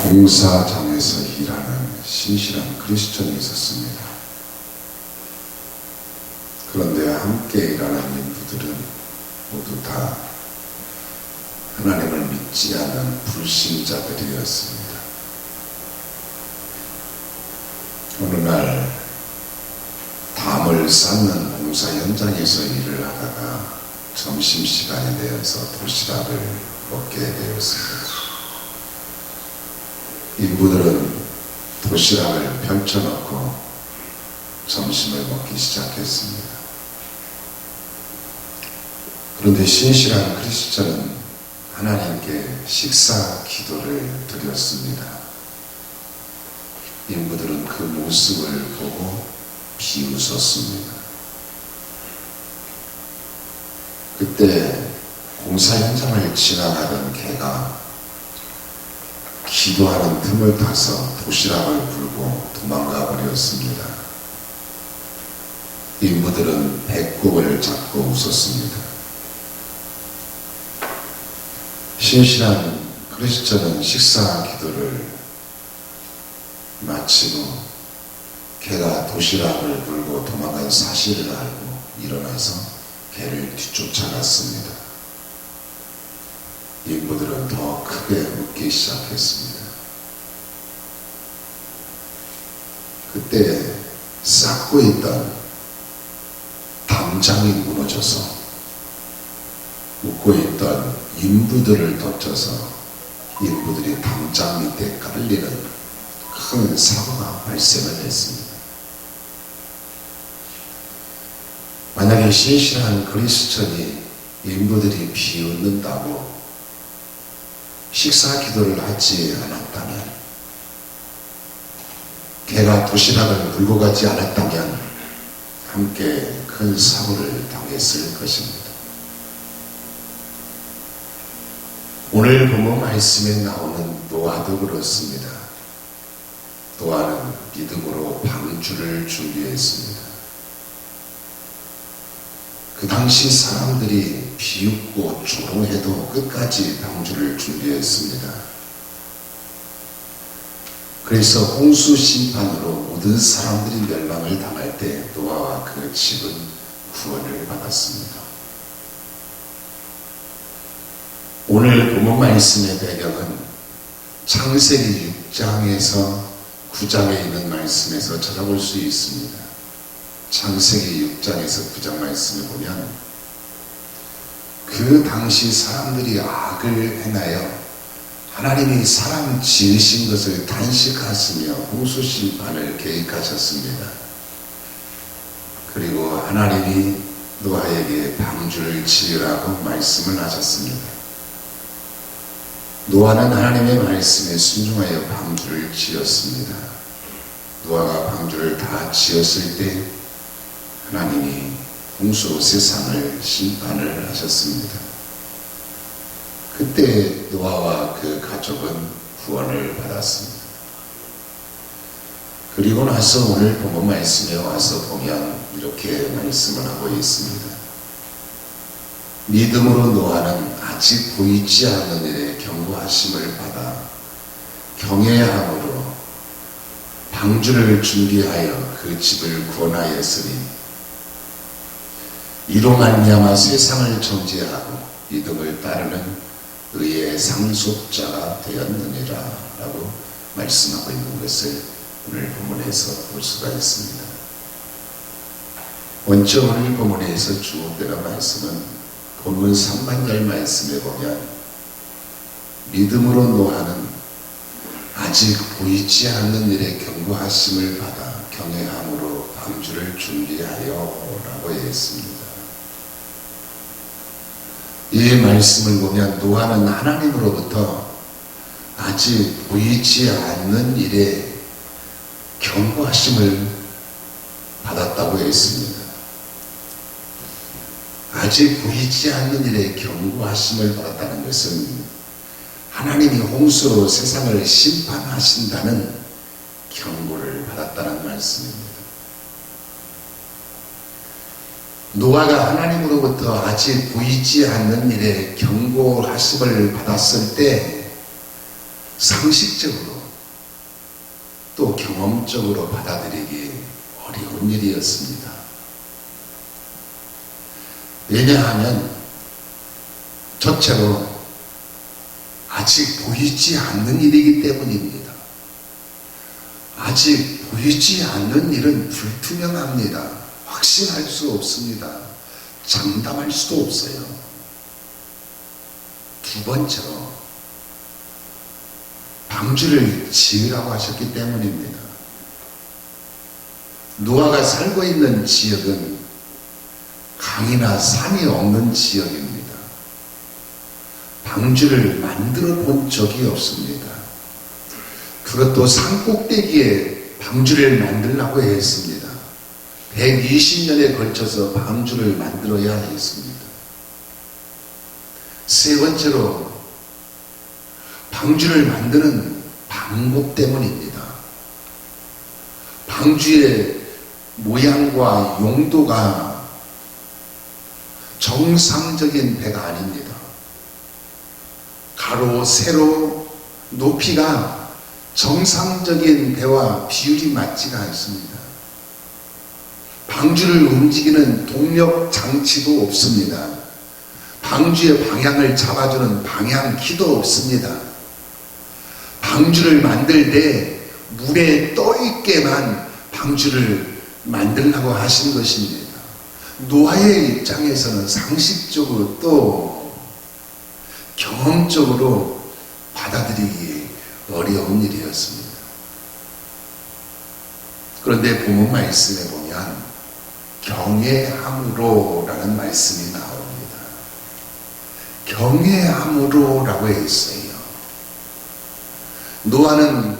공사장에서 일하는 신실한 크리스천이 있었습니다. 그런데 함께 일하는 인부들은 모두 다 하나님을 믿지 않는 불신자들이었습니다. 어느 날 담을 쌓는 공사 현장에서 일을 하다가 점심시간이 되어서 도시락을 먹게 되었습니다. 인부들은 도시락을 펼쳐놓고 점심을 먹기 시작했습니다. 그런데 신실한 크리스천은 하나님께 식사 기도를 드렸습니다. 인부들은 그 모습을 보고 비웃었습니다. 그때 공사 현장을 지나가던 개가 기도하는 틈을 타서 도시락을 불고 도망가 버렸습니다. 인부들은 배꼽을 잡고 웃었습니다. 신실한 크리스천은 식사 기도를 마치고 개가 도시락을 불고 도망간 사실을 알고 일어나서 개를 뒤쫓아갔습니다. 인부들은 더 크게 웃기 시작했습니다. 그때 쌓고 있던 담장이 무너져서 웃고 있던 인부들을 덮쳐서 인부들이 담장 밑에 깔리는 큰 사고가 발생을 했습니다. 만약에 신실한 크리스천이 인부들이 비웃는다고 식사 기도를 하지 않았다면, 개가 도시락을 물고 가지 않았다면 함께 큰 사고를 당했을 것입니다. 오늘 본문 말씀에 나오는 노아도 그렇습니다. 노아는 믿음으로 방주를 준비했습니다. 그 당시 사람들이 비웃고 조롱해도 끝까지 방주를 준비했습니다. 그래서 홍수 심판으로 모든 사람들이 멸망을 당할 때 노아와 그 집은 구원을 받았습니다. 오늘 본문 말씀의 배경은 창세기 6장에서 9장에 있는 말씀에서 찾아볼 수 있습니다. 창세기 6장에서 9장 말씀을 보면 그 당시 사람들이 악을 행하여 하나님이 사람 지으신 것을 단식하시며 홍수 심판을 계획하셨습니다. 그리고 하나님이 노아에게 방주를 지으라고 말씀을 하셨습니다. 노아는 하나님의 말씀에 순종하여 방주를 지었습니다. 노아가 방주를 다 지었을 때 하나님이 홍수로 세상을 심판을 하셨습니다. 그때 노아와 그 가족은 구원을 받았습니다. 그리고 나서 오늘 본문 말씀에 와서 보면 이렇게 말씀을 하고 있습니다. 믿음으로 노아는 아직 보이지 않는 일에 경고하심을 받아 경외함으로 방주를 준비하여 그 집을 구원하였으니 이로 말미암아 세상을 정죄하고 믿음을 따르는 의의 상속자가 되었느니라 라고 말씀하고 있는 것을 오늘 본문에서 볼 수가 있습니다. 먼저 오늘 본문에서 주목되는 말씀은 본문 3반절 말씀에 보면 믿음으로 노아는 아직 보이지 않는 일에 경고하심을 받아 경외함으로 방주를 준비하여 라고 했습니다. 이 말씀을 보면 노아는 하나님으로부터 아직 보이지 않는 일에 경고하심을 받았다고 했습니다. 아직 보이지 않는 일에 경고하심을 받았다는 것은 하나님이 홍수로 세상을 심판하신다는 경고를 받았다는 말씀입니다. 노아가 하나님으로부터 아직 보이지 않는 일에 경고하심을 받았을 때 상식적으로 또 경험적으로 받아들이기 어려운 일이었습니다. 왜냐하면 첫째로 아직 보이지 않는 일이기 때문입니다. 아직 보이지 않는 일은 불투명합니다. 확신할 수 없습니다. 장담할 수도 없어요. 두 번째로 방주를 지으라고 하셨기 때문입니다. 노아가 살고 있는 지역은 강이나 산이 없는 지역입니다. 방주를 만들어 본 적이 없습니다. 그것도 산 꼭대기에 방주를 만들라고 했습니다. 120년에 걸쳐서 방주를 만들어야 했습니다. 세 번째로 방주를 만드는 방법 때문입니다. 방주의 모양과 용도가 정상적인 배가 아닙니다. 가로, 세로, 높이가 정상적인 배와 비율이 맞지가 않습니다. 방주를 움직이는 동력 장치도 없습니다. 방주의 방향을 잡아주는 방향키도 없습니다. 방주를 만들 때 물에 떠있게만 방주를 만들라고 하신 것입니다. 노아의 입장에서는 상식적으로 또 경험적으로 받아들이기 어려운 일이었습니다. 그런데 본문 말씀에 보면 경외함으로라는 말씀이 나옵니다. 경외함으로라고 했어요. 노아는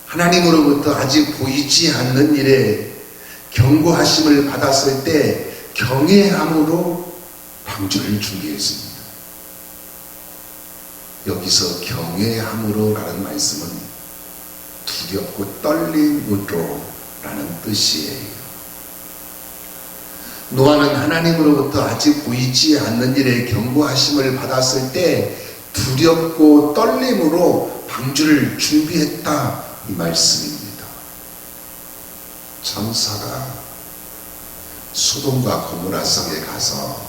하나님으로부터 아직 보이지 않는 일에 경고하심을 받았을 때 경외함으로 방주를 준비했습니다. 여기서 경외함으로라는 말씀은 두렵고 떨림으로라는 뜻이에요. 노아는 하나님으로부터 아직 보이지 않는 일에 경고하심을 받았을 때 두렵고 떨림으로 방주를 준비했다, 이 말씀입니다. 천사가 소돔과 고모라 성에 가서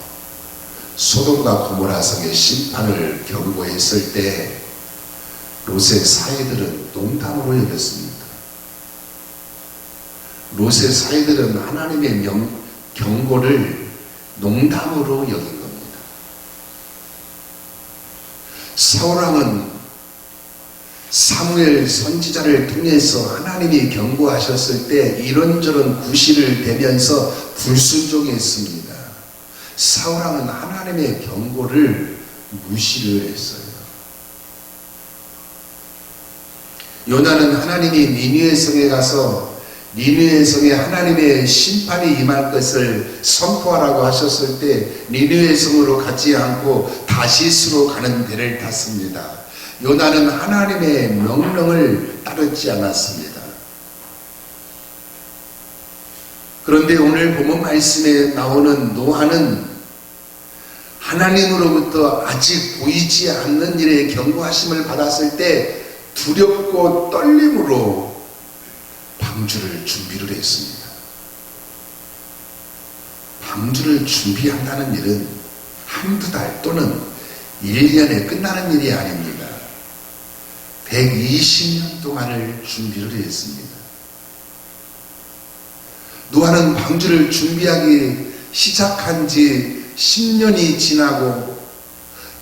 소돔과 고모라 성의 심판을 경고했을 때 롯의 사이들은 농담으로 여겼습니다. 롯의 사이들은 하나님의 경고를 농담으로 여긴 겁니다. 사울왕은 사무엘 선지자를 통해서 하나님이 경고하셨을 때 이런저런 구실을 대면서 불순종했습니다. 사울왕은 하나님의 경고를 무시를 했어요. 요나는 하나님이 니느웨 성에 가서 니느웨 성에 하나님의 심판이 임할 것을 선포하라고 하셨을 때 니느웨 성으로 가지 않고 다시스로 가는 배를 탔습니다. 요나는 하나님의 명령을 따르지 않았습니다. 그런데 오늘 본문 말씀에 나오는 노아는 하나님으로부터 아직 보이지 않는 일에 경고하심을 받았을 때 두렵고 떨림으로 방주를 준비를 했습니다. 방주를 준비한다는 일은 한두 달 또는 1년에 끝나는 일이 아닙니다. 120년 동안을 준비를 했습니다. 노아는 방주를 준비하기 시작한 지 10년이 지나고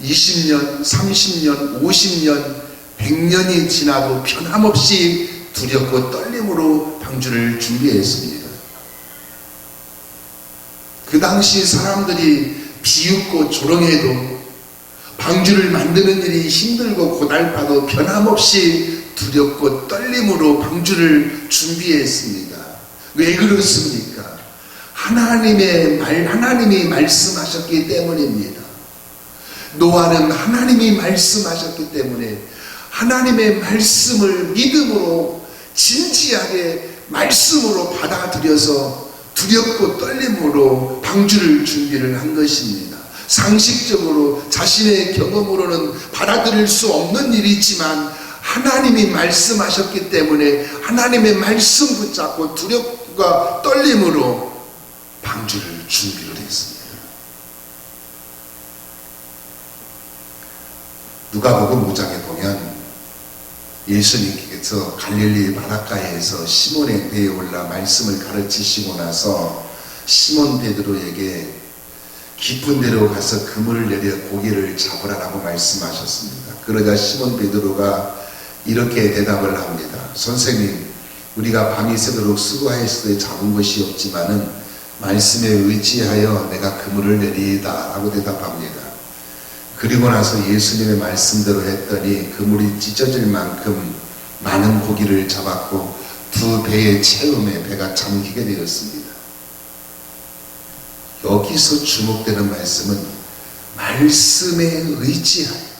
20년, 30년, 50년, 100년이 지나도 변함없이 두렵고 떨림으로 방주를 준비했습니다. 그 당시 사람들이 비웃고 조롱해도 방주를 만드는 일이 힘들고 고달파도 변함없이 두렵고 떨림으로 방주를 준비했습니다. 왜 그렇습니까? 하나님이 말씀하셨기 때문입니다. 노아는 하나님이 말씀하셨기 때문에 하나님의 말씀을 믿음으로 진지하게 말씀으로 받아들여서 두렵고 떨림으로 방주를 준비를 한 것입니다. 상식적으로 자신의 경험으로는 받아들일 수 없는 일이지만 하나님이 말씀하셨기 때문에 하나님의 말씀 붙잡고 두렵과 떨림으로 방주를 준비를 했습니다. 누가복음 5장에 보면 예수님께서 갈릴리 바닷가에서 시몬의 배에 올라 말씀을 가르치시고 나서 시몬 베드로에게 깊은 데로 가서 그물을 내려 고기를 잡으라라고 말씀하셨습니다. 그러자 시몬 베드로가 이렇게 대답을 합니다. 선생님, 우리가 밤이 새도록 수고하였을 때 잡은 것이 없지만은 말씀에 의지하여 내가 그물을 내리이다 라고 대답합니다. 그리고 나서 예수님의 말씀대로 했더니 그물이 찢어질 만큼 많은 고기를 잡았고 두 배의 채움에 배가 잠기게 되었습니다. 여기서 주목되는 말씀은 말씀에 의지하여,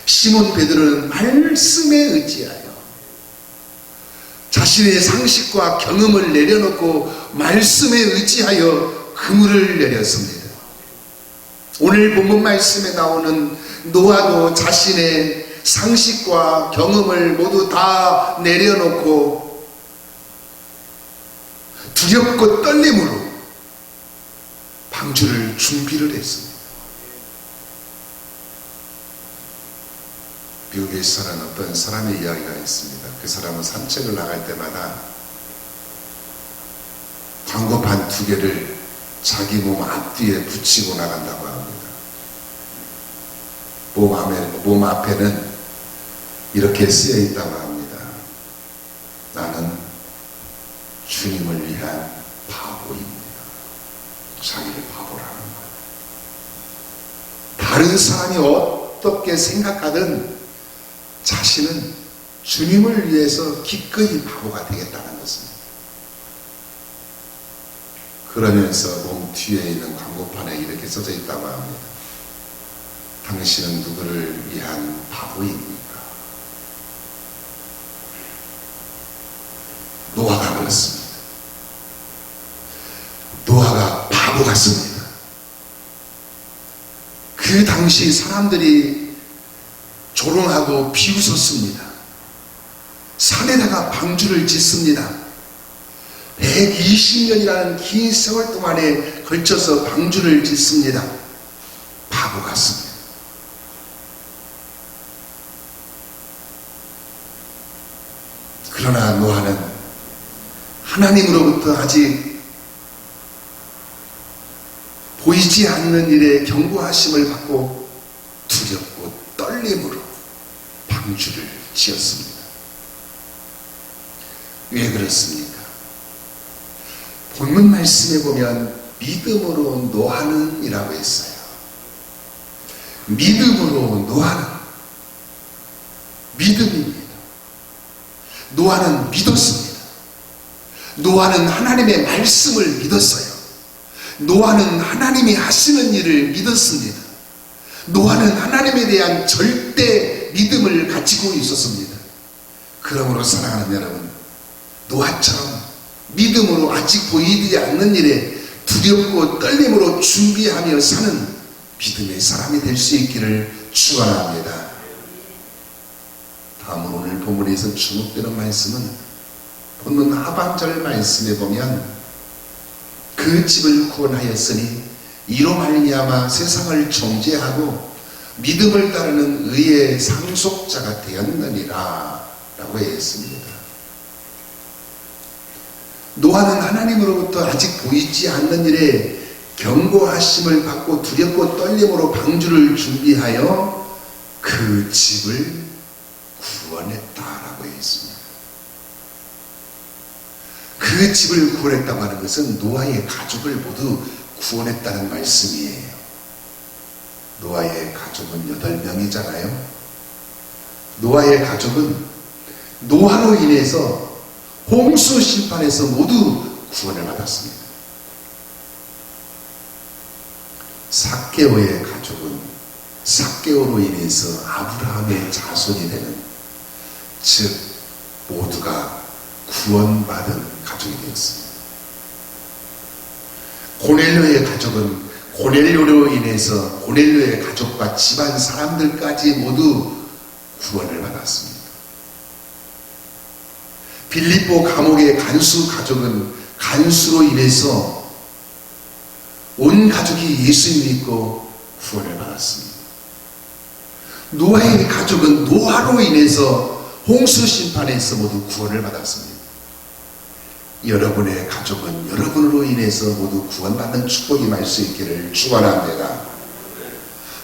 시몬 베드로는 말씀에 의지하여 자신의 상식과 경험을 내려놓고 말씀에 의지하여 그물을 내렸습니다. 오늘 본문 말씀에 나오는 노아도 자신의 상식과 경험을 모두 다 내려놓고 두렵고 떨림으로 방주를 준비를 했습니다. 미국에 사는 어떤 사람의 이야기가 있습니다. 그 사람은 산책을 나갈 때마다 광고판 2개를 자기 몸 앞뒤에 붙이고 나간다고 합니다. 몸 앞에는 이렇게 쓰여 있다고 합니다. 나는 주님을 위한 바보입니다. 자기를 바보라는 거예요. 다른 사람이 어떻게 생각하든 자신은 주님을 위해서 기꺼이 바보가 되겠다는 것입니다. 그러면서 몸 뒤에 있는 광고판에 이렇게 써져 있다고 합니다. 당신은 누구를 위한 바보입니까? 노아가 그렇습니다. 노아가 바보 같습니다. 그 당시 사람들이 조롱하고 비웃었습니다. 산에다가 방주를 짓습니다. 120년이라는 긴 세월 동안에 걸쳐서 방주를 짓습니다. 바보 같습니다. 그러나 노아는 하나님으로부터 아직 보이지 않는 일에 경고하심을 받고 두렵고 떨림으로 방주를 지었습니다. 왜 그렇습니까? 본문 말씀에 보면 믿음으로 노하는 이라고 했어요. 믿음으로 노하는, 믿음입니다. 노아는 믿었습니다. 노아는 하나님의 말씀을 믿었어요. 노아는 하나님이 하시는 일을 믿었습니다. 노아는 하나님에 대한 절대 믿음을 가지고 있었습니다. 그러므로 사랑하는 여러분, 노아처럼 믿음으로 아직 보이지 않는 일에 두렵고 떨림으로 준비하며 사는 믿음의 사람이 될 수 있기를 축원합니다. 다음으로 오늘 본문에서 주목되는 말씀은 본문 하반절 말씀에 보면 그 집을 구원하였으니 이로 말미암아 세상을 정죄하고 믿음을 따르는 의의 상속자가 되었느니라 라고 했습니다. 노아는 하나님으로부터 아직 보이지 않는 일에 경고하심을 받고 두렵고 떨림으로 방주를 준비하여 그 집을 구원했다라고 했습니다. 그 집을 구원했다고 하는 것은 노아의 가족을 모두 구원했다는 말씀이에요. 노아의 가족은 8명이잖아요. 노아의 가족은 노아로 인해서 홍수 심판에서 모두 구원을 받았습니다. 삭개오의 가족은 삭개오로 인해서 아브라함의 자손이 되는, 즉 모두가 구원받은 가족이 되었습니다. 고넬료의 가족은 고넬료로 인해서 고넬료의 가족과 집안 사람들까지 모두 구원을 받았습니다. 빌립보 감옥의 간수 가족은 간수로 인해서 온 가족이 예수님 믿고 구원을 받았습니다. 노아의 가족은 노아로 인해서 홍수 심판에서 모두 구원을 받았습니다. 여러분의 가족은 여러분으로 인해서 모두 구원받는 축복이 임할 수 있기를 축원합니다.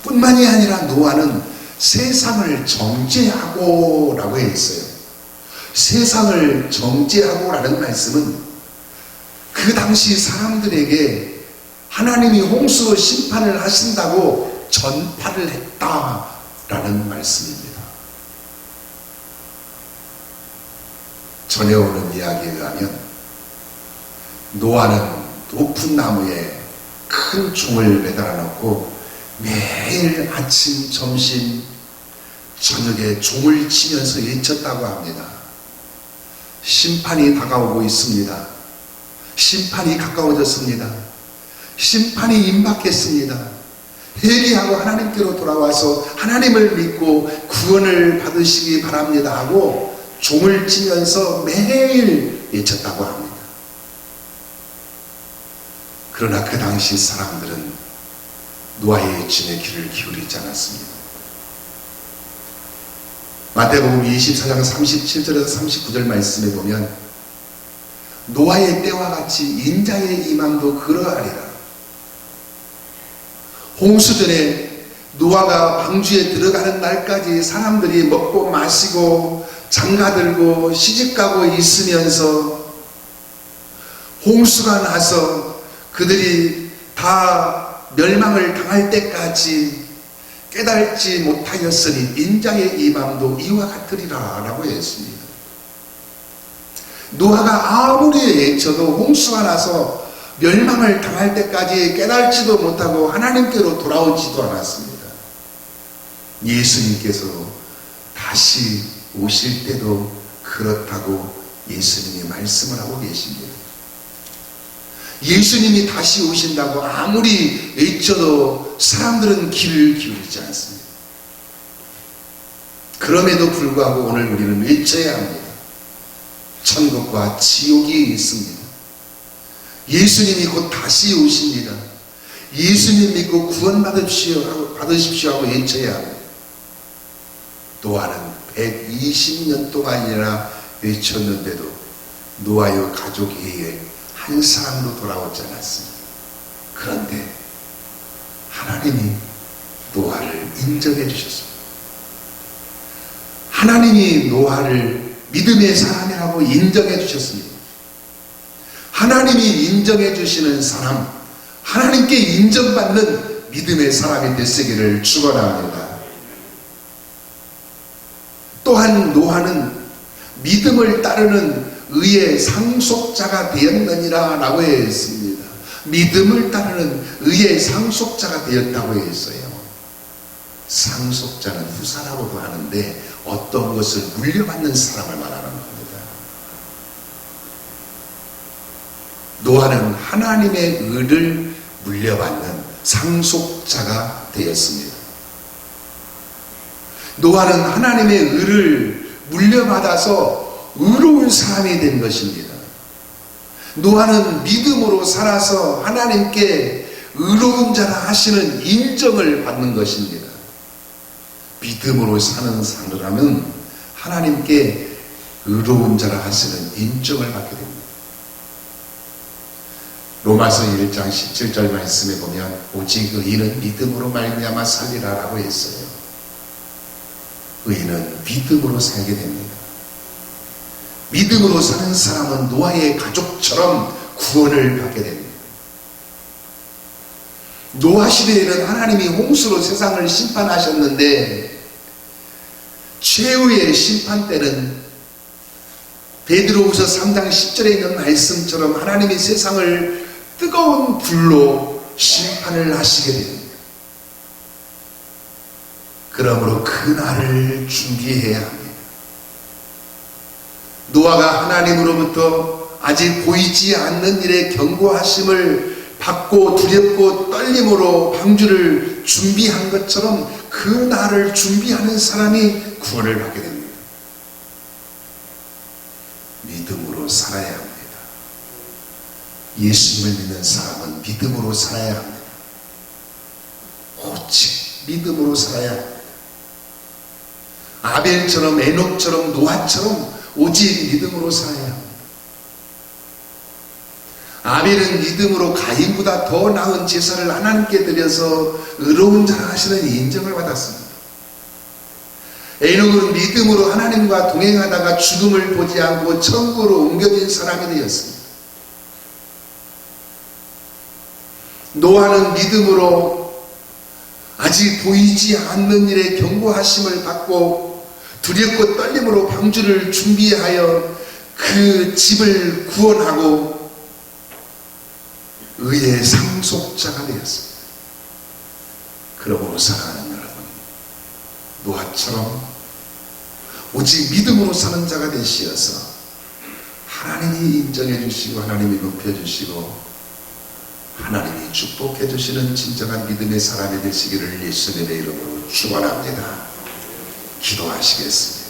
뿐만이 아니라 노아는 세상을 정죄하고 라고 했어요. 세상을 정죄하고 라는 말씀은 그 당시 사람들에게 하나님이 홍수로 심판을 하신다고 전파를 했다라는 말씀입니다. 전해오는 이야기에 의하면 노아는 높은 나무에 큰 종을 매달아 놓고 매일 아침, 점심, 저녁에 종을 치면서 외쳤다고 합니다. 심판이 다가오고 있습니다. 심판이 가까워졌습니다. 심판이 임박했습니다. 회개하고 하나님께로 돌아와서 하나님을 믿고 구원을 받으시기 바랍니다 하고 종을 치면서 매일 외쳤다고 합니다. 그러나 그 당시 사람들은 노아의 외침에 귀를 기울이지 않았습니다. 마태복음 24장 37절에서 39절 말씀에 보면 노아의 때와 같이 인자의 임함도 그러하리라. 홍수전에 노아가 방주에 들어가는 날까지 사람들이 먹고 마시고 장가들고 시집가고 있으면서 홍수가 나서 그들이 다 멸망을 당할 때까지 깨달지 못하였으니 인자의 임함도 이와 같으리라 라고 했습니다. 노아가 아무리 외쳐도 홍수가 나서 멸망을 당할 때까지 깨달지도 못하고 하나님께로 돌아오지도 않았습니다. 예수님께서 다시 오실 때도 그렇다고 예수님이 말씀을 하고 계십니다. 예수님이 다시 오신다고 아무리 외쳐도 사람들은 귀를 기울이지 않습니다. 그럼에도 불구하고 오늘 우리는 외쳐야 합니다. 천국과 지옥이 있습니다. 예수님이 곧 다시 오십니다. 예수님 믿고 받으십시오 하고 외쳐야 합니다. 노아는 120년 동안이나 외쳤는데도 노아의 가족에게 한 사람도 돌아오지 않았습니다. 그런데 하나님이 노아를 인정해 주셨습니다. 하나님이 노아를 믿음의 사람이라고 인정해 주셨습니다. 하나님이 인정해 주시는 사람, 하나님께 인정받는 믿음의 사람이 되시기를 축원합니다. 또한 노아는 믿음을 따르는 의의 상속자가 되었느니라 라고 했습니다. 믿음을 따르는 의의 상속자가 되었다고 했어요. 상속자는 후사라고도 하는데 어떤 것을 물려받는 사람을 말하는 겁니다. 노아는 하나님의 의를 물려받는 상속자가 되었습니다. 노아는 하나님의 의를 물려받아서 의로운 사람이 된 것입니다. 노아는 믿음으로 살아서 하나님께 의로운 자라 하시는 인정을 받는 것입니다. 믿음으로 사는 사람은 하나님께 의로운 자라 하시는 인정을 받게 됩니다. 로마서 1장 17절 말씀에 보면 오직 의인은 믿음으로 말미암아 살리라 라고 했어요. 의인은 믿음으로 살게 됩니다. 믿음으로 사는 사람은 노아의 가족처럼 구원을 받게 됩니다. 노아 시대에는 하나님이 홍수로 세상을 심판하셨는데 최후의 심판 때는 베드로후서 3장 10절에 있는 말씀처럼 하나님이 세상을 뜨거운 불로 심판을 하시게 됩니다. 그러므로 그날을 준비해야 합니다. 노아가 하나님으로부터 아직 보이지 않는 일에 경고하심을 받고 두렵고 떨림으로 방주를 준비한 것처럼 그 날을 준비하는 사람이 구원을 받게 됩니다. 믿음으로 살아야 합니다. 예수님을 믿는 사람은 믿음으로 살아야 합니다. 오직 믿음으로 살아야 합니다. 아벨처럼 에녹처럼 노아처럼 오직 믿음으로 살아야 합니다. 아벨은 믿음으로 가인보다 더 나은 제사를 하나님께 드려서 의로운 자라 하시는 인정을 받았습니다. 에녹은 믿음으로 하나님과 동행하다가 죽음을 보지 않고 천국으로 옮겨진 사람이 되었습니다. 노아는 믿음으로 아직 보이지 않는 일에 경고하심을 받고 두렵고 떨림으로 방주를 준비하여 그 집을 구원하고 의의 상속자가 되었습니다. 그러므로 사랑하는 여러분, 노아처럼 오직 믿음으로 사는 자가 되시어서 하나님이 인정해 주시고 하나님이 높여 주시고 하나님이 축복해 주시는 진정한 믿음의 사람이 되시기를 예수님의 이름으로 축원합니다. 기도하시겠습니다.